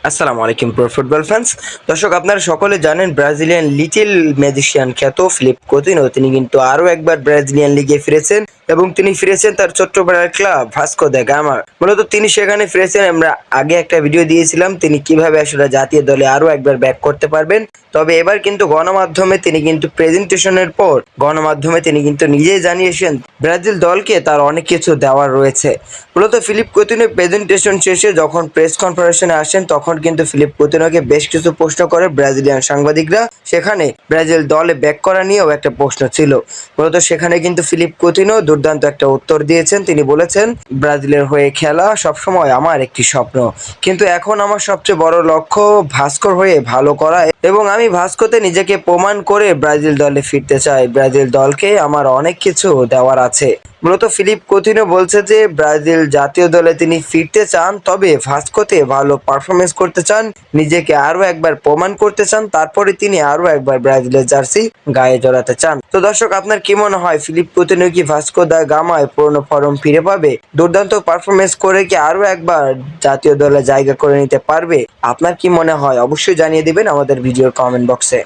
আসসালামু আলাইকুম pro football fans. দর্শক, আপনারা সকলে জানেন ব্রাজিলিয়ান লিটল ম্যাজিশিয়ান খ্যাত ফিলিপ coutinho তিনি কিন্তু আরও একবার ব্রাজিলিয়ান লিগে ফিরেছেন এবং তিনি ফিরেছেন তার ছোট্টবেলার ক্লাব ভাস্কো দা গামা। মূলত তিনি সেখানে ফিরেছেন। আমরা আগে একটা ভিডিও দিয়েছিলাম তিনি কিভাবে আসলে জাতীয় দলে আরও একবার ব্যাক করতে পারবেন। তবে এবার কিন্তু গণমাধ্যমে তিনি কিন্তু প্রেজেন্টেশনের পর গণমাধ্যমে তিনি কিন্তু নিজেই জানিয়েছেন ব্রাজিল দলকে তার অনেক কিছু দেওয়ার রয়েছে। মূলত ফিলিপ coutinho প্রেজেন্টেশন শেষে যখন প্রেস কনফারেন্সে আসেন তখন কিন্তু ফিলিপ coutinhoকে বেশ কিছু প্রশ্ন করে ব্রাজিলিয়ান সাংবাদিকরা। সেখানে ব্রাজিল দলে ব্যাক করা নিয়েও একটা প্রশ্ন ছিল। মূলত সেখানে কিন্তু ফিলিপ coutinho দুর্দান্ত একটা উত্তর দিয়েছেন। তিনি বলেছেন, ব্রাজিলের হয়ে খেলা সবসময় আমার একটি স্বপ্ন, কিন্তু এখন আমার সবচেয়ে বড় লক্ষ্য ভাস্কোর হয়ে ভালো করা এবং আমি ভাস্কোতে নিজেকে প্রমাণ করে ব্রাজিল দলে ফিরতে চাই। ব্রাজিল দলকে আমার অনেক কিছু দেওয়ার আছে। মূলত ফিলিপ coutinho বলছে যে ব্রাজিল জাতীয় দলে তিনি ফিরতে চান, তবে ভাস্কোতে ভালো পারফরমেন্স করতে চান, নিজেকে আরও একবার প্রমাণ করতে চান, তারপরে তিনি আরও একবার ব্রাজিলের জার্সি গায়ে জড়াতে চান। তো দর্শক, আপনার কি মনে হয় ফিলিপ coutinho কি ভাস্কো দা গামায় পুরনো ফর্ম ফিরে পাবে? দুর্দান্ত পারফরমেন্স করে কি আরও একবার জাতীয় দলে জায়গা করে নিতে পারবে? আপনার কি মনে হয় অবশ্যই জানিয়ে দিবেন আমাদের ভিডিওর কমেন্ট বক্সে।